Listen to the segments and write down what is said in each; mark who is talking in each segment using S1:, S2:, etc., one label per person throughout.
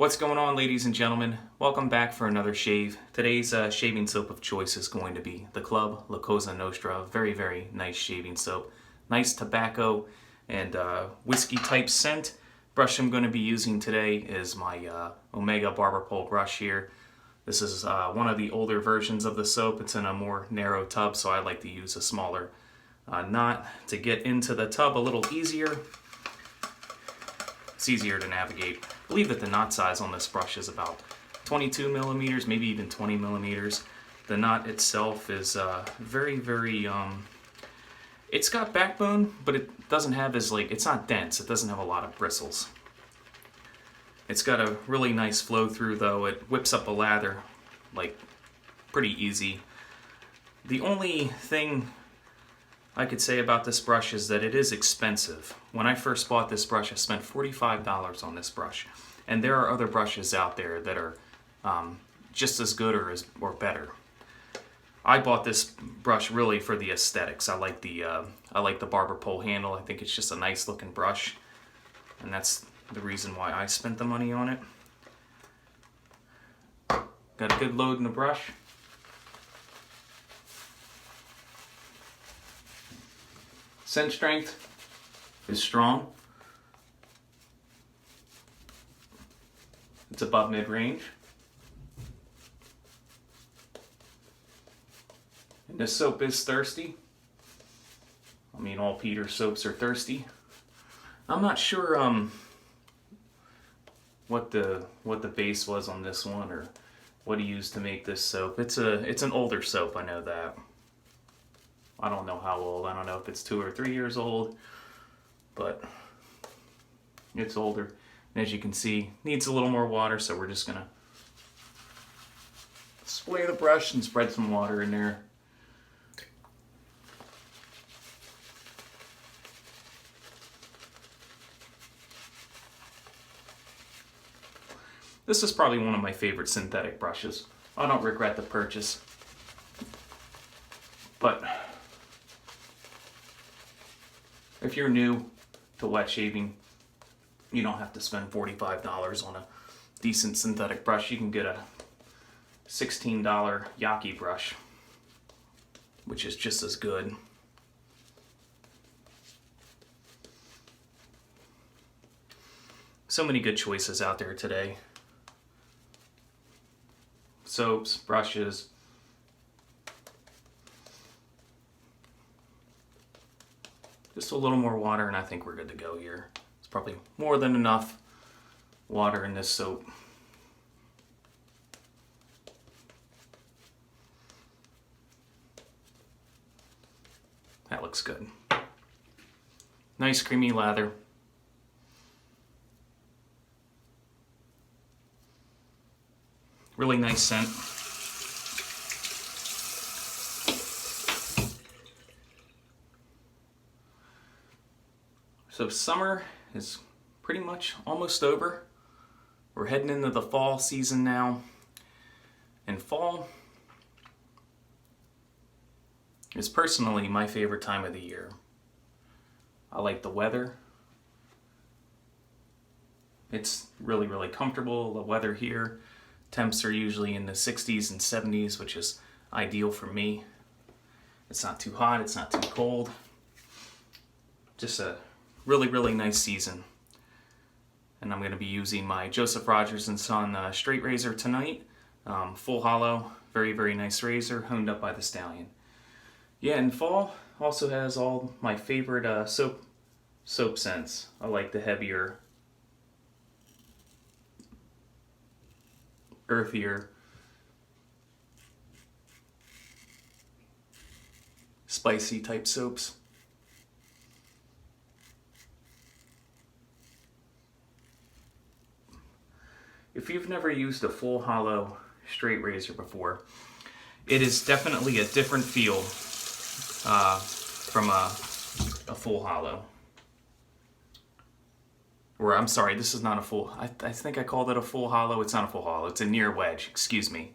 S1: What's going on, ladies and gentlemen? Welcome back for another shave. Today's shaving soap of choice is going to be the Club La Cosa Nostra. Very, very nice shaving soap. Nice tobacco and whiskey type scent. Brush I'm going to be using today is my Omega Barber pole brush here. This is one of the older versions of the soap. It's in a more narrow tub, so I like to use a smaller knot to get into the tub a little easier. It's easier to navigate. I believe that the knot size on this brush is about 22 millimeters, maybe even 20 millimeters. The knot itself is very, it's got backbone, but it doesn't have it's not dense. It doesn't have a lot of bristles. It's got a really nice flow through though. It whips up a lather, like, pretty easy. The only thing I could say about this brush is that it is expensive. When I first bought this brush, I spent $45 on this brush. And there are other brushes out there that are just as good or better. I bought this brush really for the aesthetics. I like the Barber pole handle. I think it's just a nice looking brush. And that's the reason why I spent the money on it. Got a good load in the brush. Scent strength is strong. It's above mid-range. And this soap is thirsty. I mean, all Peter soaps are thirsty. I'm not sure what the base was on this one or what he used to make this soap. It's an older soap, I know that. I don't know how old. I don't know if it's 2 or 3 years old, but it's older. And as you can see, needs a little more water, so we're just gonna spray the brush and spread some water in there. This is probably one of my favorite synthetic brushes. I don't regret the purchase, but if you're new to wet shaving, you don't have to spend $45 on a decent synthetic brush. You can get a $16 Yaki brush, which is just as good. So many good choices out there today. Soaps, brushes. Just a little more water and I think we're good to go here. It's probably more than enough water in this soap. That looks good. Nice creamy lather. Really nice scent. So summer is pretty much almost over. We're heading into the fall season now. And fall is personally my favorite time of the year. I like the weather. It's really, really comfortable. The weather here, temps are usually in the 60s and 70s, which is ideal for me. It's not too hot, it's not too cold. Just a really, really nice season. And I'm going to be using my Joseph Rodgers & Son straight razor tonight. Full hollow, very, very nice razor, honed up by the Stallion. Yeah, and fall also has all my favorite soap scents. I like the heavier, earthier, spicy type soaps. If you've never used a full hollow straight razor before, it is definitely a different feel from a full hollow. Or I'm sorry, this is not a full, I think I called it a full hollow. It's not a full hollow, it's a near wedge, excuse me.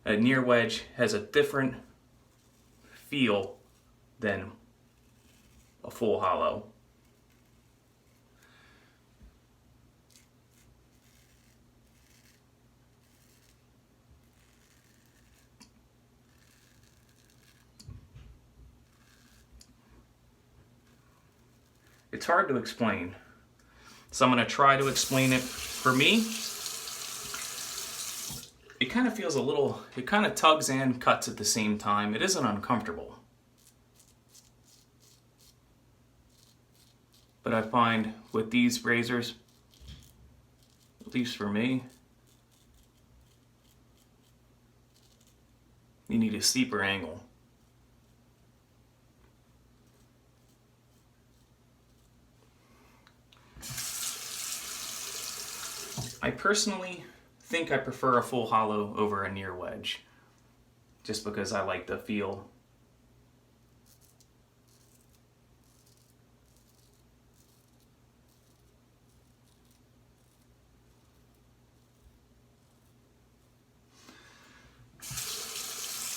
S1: A near wedge has a different feel than a full hollow. It's hard to explain. So I'm going to try to explain it. For me, it kind of feels a little, it kind of tugs and cuts at the same time. It isn't uncomfortable. But I find with these razors, at least for me, you need a steeper angle. I personally think I prefer a full hollow over a near wedge, just because I like the feel.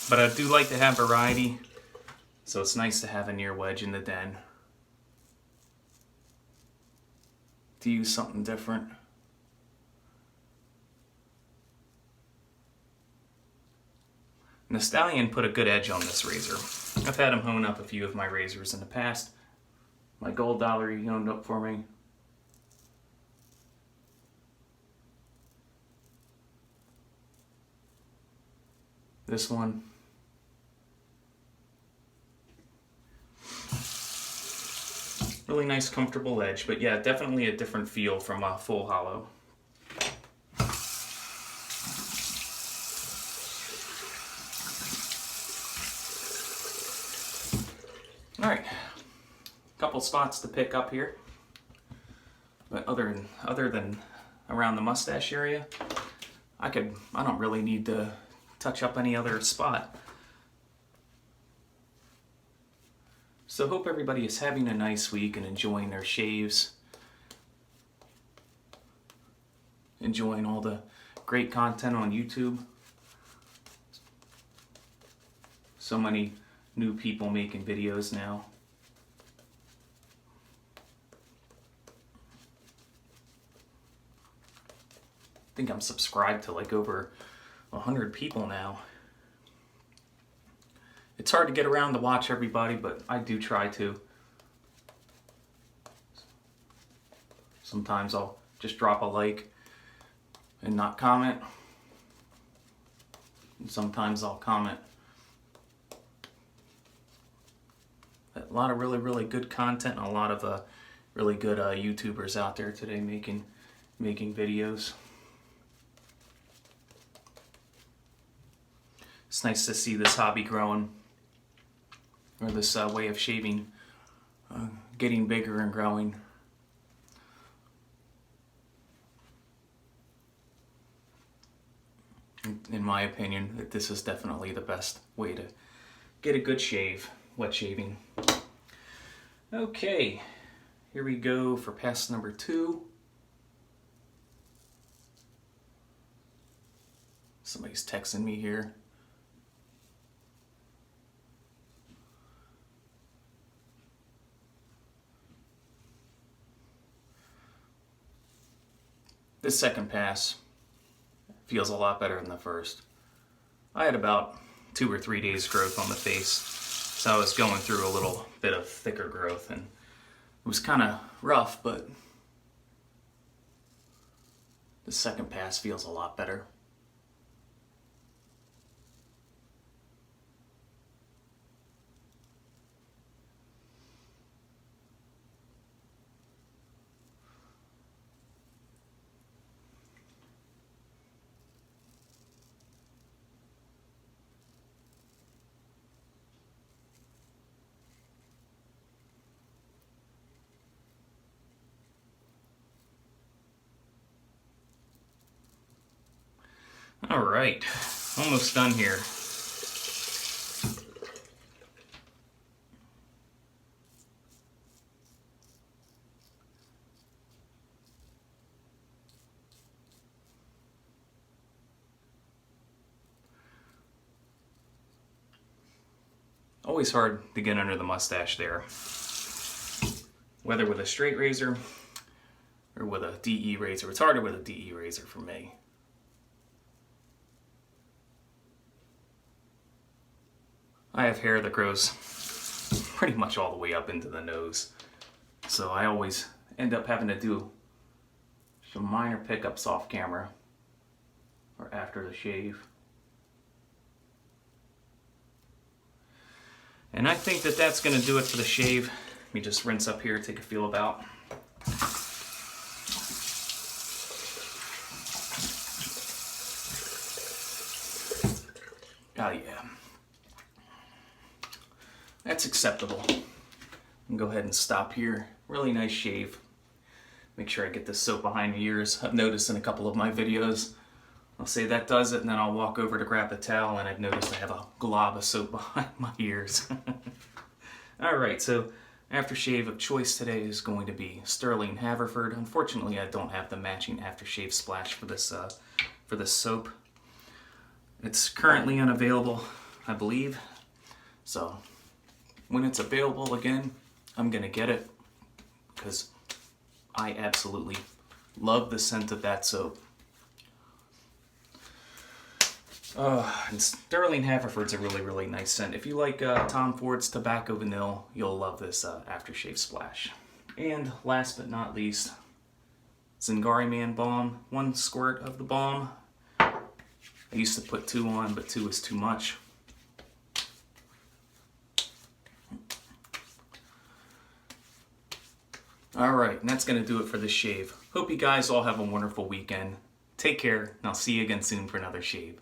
S1: But I do like to have variety, so it's nice to have a near wedge in the den to use something different. And the Stallion put a good edge on this razor. I've had him hone up a few of my razors in the past. My gold dollar he honed up for me. This one. Really nice, comfortable edge, but yeah, definitely a different feel from a full hollow. All right, couple spots to pick up here, but other than around the mustache area, I don't really need to touch up any other spot. So hope everybody is having a nice week and enjoying their shaves, enjoying all the great content on YouTube. So many new people making videos now. I think I'm subscribed to like over 100 people now. It's hard to get around to watch everybody, but I do try to. Sometimes I'll just drop a like and not comment. And sometimes I'll comment. A lot of really good content and a lot of really good YouTubers out there today making videos. It's nice to see this hobby growing, or this way of shaving getting bigger and growing. In my opinion, that this is definitely the best way to get a good shave, wet shaving. Okay, here we go for pass number 2. Somebody's texting me here. This second pass feels a lot better than the first. I had about 2 or 3 days growth on the face, so I was going through a little bit of thicker growth, and it was kind of rough, but the second pass feels a lot better. All right, almost done here. Always hard to get under the mustache there, whether with a straight razor or with a DE razor. It's harder with a DE razor for me. I have hair that grows pretty much all the way up into the nose. So I always end up having to do some minor pickups off camera or after the shave. And I think that that's going to do it for the shave. Let me just rinse up here, take a feel about. Oh yeah. That's acceptable. And go ahead and stop here. Really nice shave. Make sure I get this soap behind the ears. I've noticed in a couple of my videos, I'll say that does it, and then I'll walk over to grab the towel, and I've noticed I have a glob of soap behind my ears. Alright, so aftershave of choice today is going to be Stirling Haverford. Unfortunately, I don't have the matching aftershave splash for this soap. It's currently unavailable, I believe. So when it's available again, I'm gonna get it because I absolutely love the scent of that soap. And Stirling Haverford's a really, really nice scent. If you like Tom Ford's Tobacco Vanille, you'll love this aftershave splash. And last but not least, Zingari Man Balm. 1 squirt of the balm. I used to put 2 on, but 2 is too much. Alright, and that's going to do it for this shave. Hope you guys all have a wonderful weekend. Take care, and I'll see you again soon for another shave.